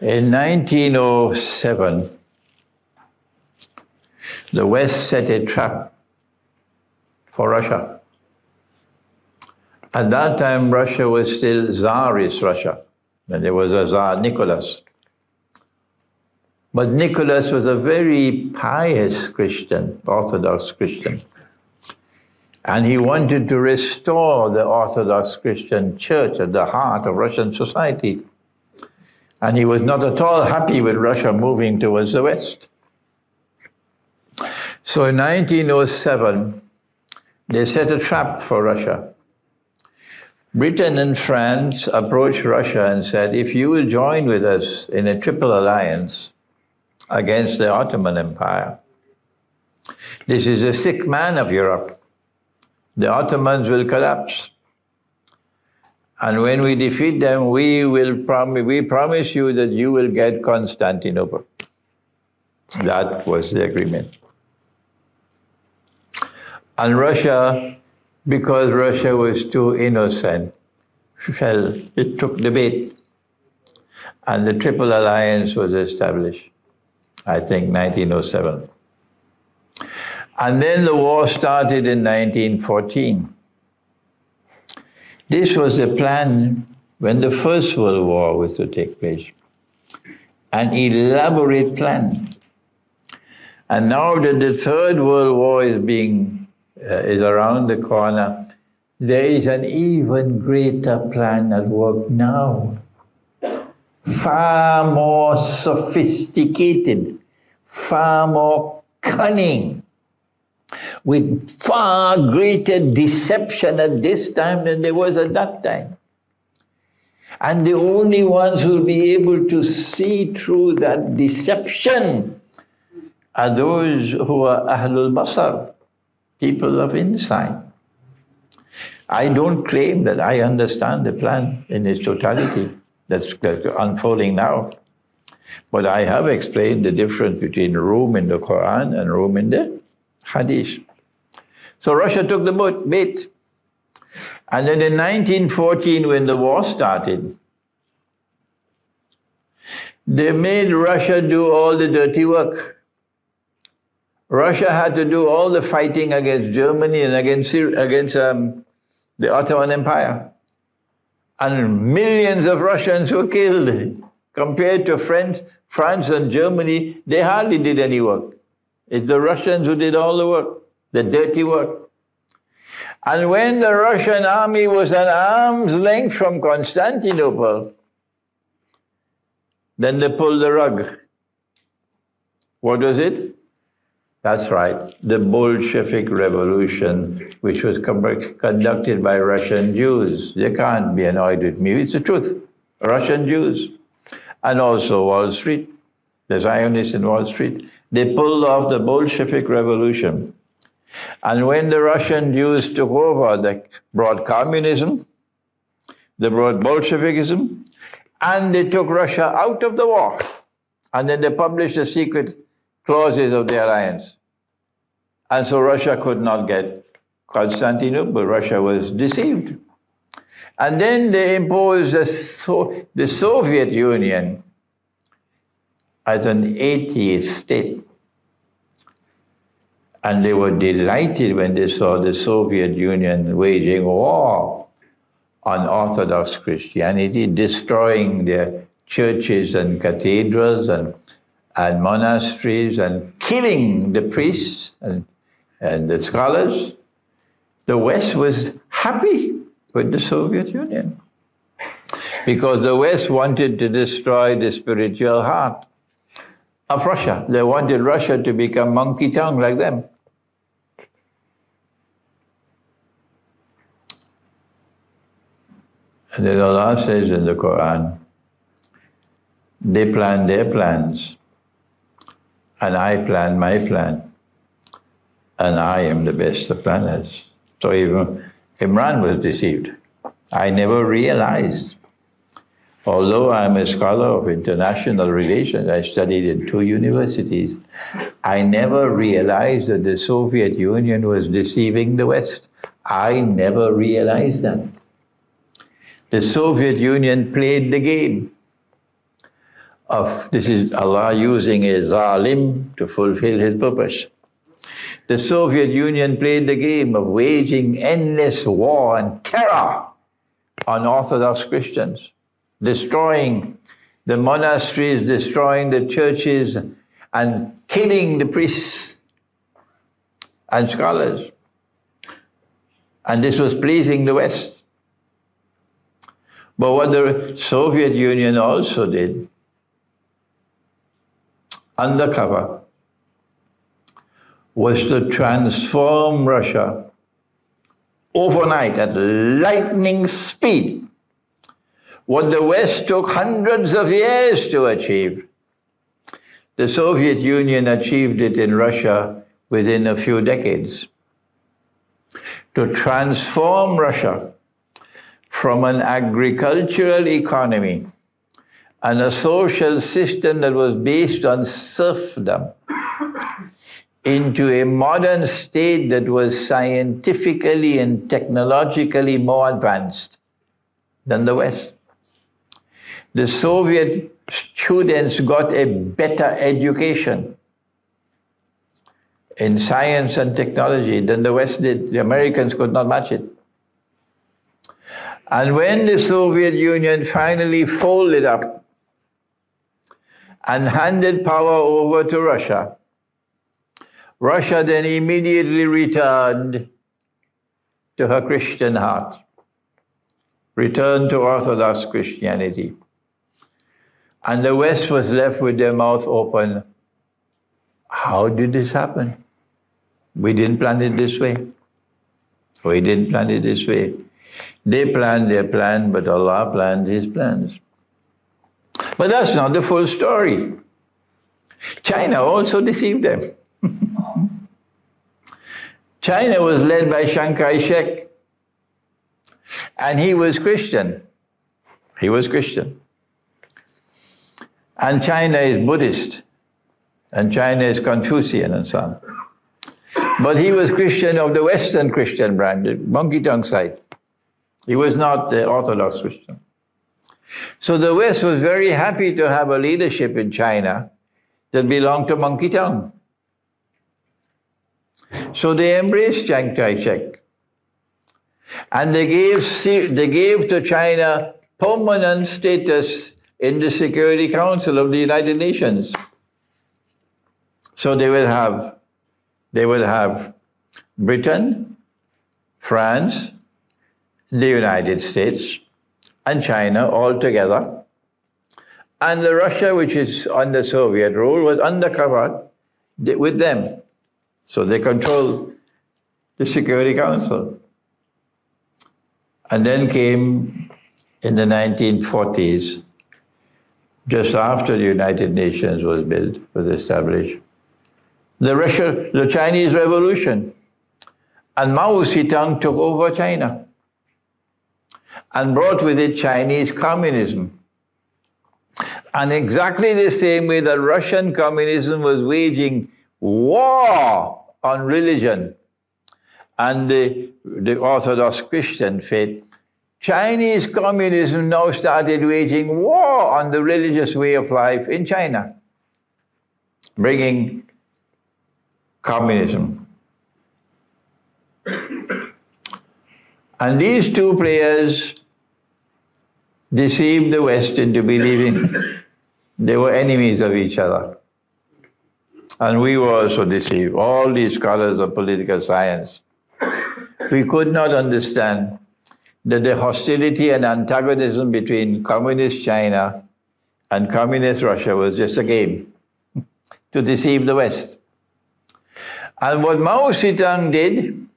In 1907, the West set a trap for Russia. At that time, Russia was still Tsarist Russia, and there was a Tsar, Nicholas. But Nicholas was a very pious Christian, Orthodox Christian. And he wanted to restore the Orthodox Christian church at the heart of Russian society. And he was not at all happy with Russia moving towards the West. So in 1907, they set a trap for Russia. Britain and France approached Russia and said, if you will join with us in a triple alliance against the Ottoman Empire, this is a sick man of Europe. The Ottomans will collapse. And when we defeat them, we promise you that you will get Constantinople. That was the agreement. And Russia, because Russia was too innocent, it took the bait. And the Triple Alliance was established, I think 1907. And then the war started in 1914. This was the plan when the First World War was to take place. An elaborate plan. And now that the Third World War is around the corner, there is an even greater plan at work now. Far more sophisticated, far more cunning, with far greater deception at this time than there was at that time. And the only ones who will be able to see through that deception are those who are Ahlul Basar, people of insight. I don't claim that I understand the plan in its totality that's unfolding now. But I have explained the difference between room in the Quran and room in the Hadith. So Russia took the bait. And then in 1914, when the war started, they made Russia do all the dirty work. Russia had to do all the fighting against Germany and against the Ottoman Empire. And millions of Russians were killed. Compared to France and Germany, they hardly did any work. It's the Russians who did all the work, the dirty work. And when the Russian army was an arm's length from Constantinople, then they pulled the rug. What was it? That's right, the Bolshevik Revolution, which was conducted by Russian Jews. They can't be annoyed with me, it's the truth. Russian Jews. And also Wall Street, the Zionists in Wall Street. They pulled off the Bolshevik Revolution. And when the Russian Jews took over, they brought communism, they brought Bolshevikism, and they took Russia out of the war. And then they published the secret clauses of the alliance. And so Russia could not get Constantinople. Russia was deceived. And then they imposed the Soviet Union as an atheist state. And they were delighted when they saw the Soviet Union waging war on Orthodox Christianity, destroying their churches and cathedrals and monasteries and killing the priests and the scholars. The West was happy with the Soviet Union because the West wanted to destroy the spiritual heart of Russia. They wanted Russia to become monkey tongue like them. And then Allah says in the Quran, they plan their plans, and I plan my plan, and I am the best of planners. So even Imran was deceived. I never realized, although I'm a scholar of international relations, I studied in 2 universities, I never realized that the Soviet Union was deceiving the West. I never realized that. The Soviet Union played the game. this is Allah using a zalim to fulfill his purpose. The Soviet Union played the game of waging endless war and terror on Orthodox Christians, destroying the monasteries, destroying the churches, and killing the priests and scholars. And this was pleasing the West. But what the Soviet Union also did, undercover, was to transform Russia overnight at lightning speed. What the West took hundreds of years to achieve, the Soviet Union achieved it in Russia within a few decades. To transform Russia from an agricultural economy and a social system that was based on serfdom into a modern state that was scientifically and technologically more advanced than the West. The Soviet students got a better education in science and technology than the West did. The Americans could not match it. And when the Soviet Union finally folded up and handed power over to Russia, Russia then immediately returned to her Christian heart, returned to Orthodox Christianity. And the West was left with their mouth open. How did this happen? We didn't plan it this way. We didn't plan it this way. They planned their plan, but Allah planned His plans. But that's not the full story. China also deceived them. China was led by Chiang Kai-shek, and he was Christian. He was Christian. And China is Buddhist, and China is Confucian and so on. But he was Christian of the Western Christian brand, the monkey tongue side. He was not the Orthodox Christian. So the West was very happy to have a leadership in China that belonged to monkey tongue. So they embraced Chiang Kai-shek. And they gave to China permanent status in the Security Council of the United Nations. So they will have Britain, France, the United States, and China all together. And the Russia, which is under Soviet rule, was undercover with them. So they control the Security Council. And then came in the 1940s, just after the United Nations was built, was established, the Chinese Revolution. And Mao Zedong took over China and brought with it Chinese communism. And exactly the same way that Russian communism was waging war on religion and the Orthodox Christian faith, Chinese communism now started waging war on the religious way of life in China, bringing communism. And these two players deceived the West into believing they were enemies of each other. And we were also deceived, all these scholars of political science. We could not understand that the hostility and antagonism between communist China and communist Russia was just a game to deceive the West. And what Mao Zedong did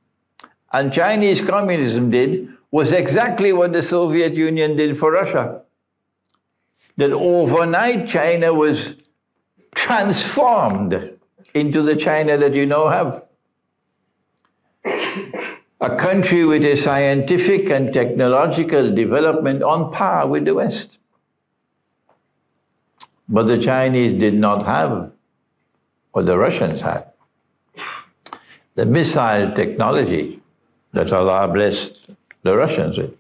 and Chinese communism did was exactly what the Soviet Union did for Russia. That overnight China was transformed into the China that you now have. A country with a scientific and technological development on par with the West. But the Chinese did not have what the Russians had. The missile technology that Allah blessed the Russians with.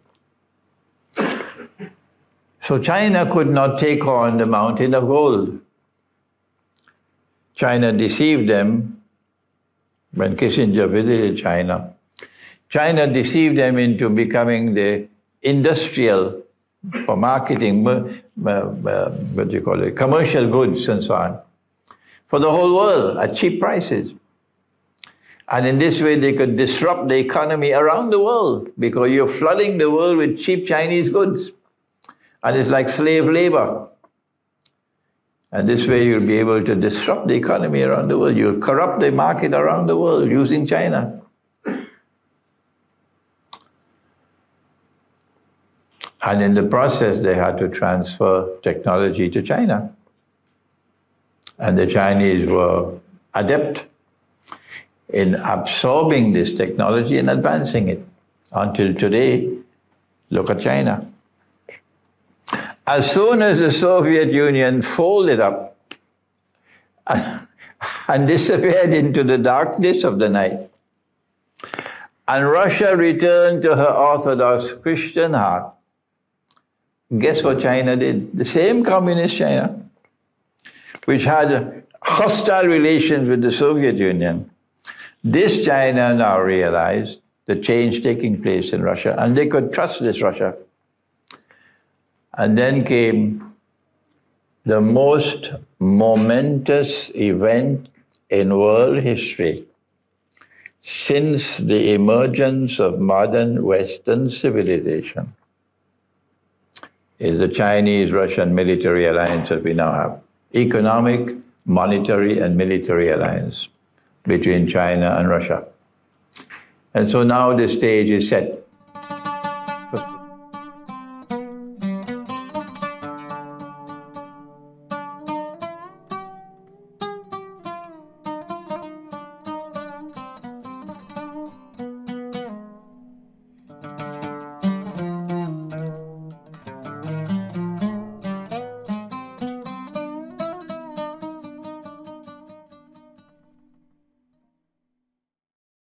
So China could not take on the mountain of gold. China deceived them when Kissinger visited China. China deceived them into becoming the industrial for marketing, what do you call it, commercial goods and so on, for the whole world at cheap prices. And in this way they could disrupt the economy around the world, because you're flooding the world with cheap Chinese goods. And it's like slave labor. And this way you'll be able to disrupt the economy around the world. You'll corrupt the market around the world using China. And in the process, they had to transfer technology to China. And the Chinese were adept in absorbing this technology and advancing it. Until today, look at China. As soon as the Soviet Union folded up and disappeared into the darkness of the night, and Russia returned to her Orthodox Christian heart, guess what China did? The same communist China, which had hostile relations with the Soviet Union, this China now realized the change taking place in Russia, and they could trust this Russia. And then came the most momentous event in world history since the emergence of modern Western civilization, is the Chinese-Russian military alliance that we now have. Economic, monetary, and military alliance between China and Russia. And so now the stage is set.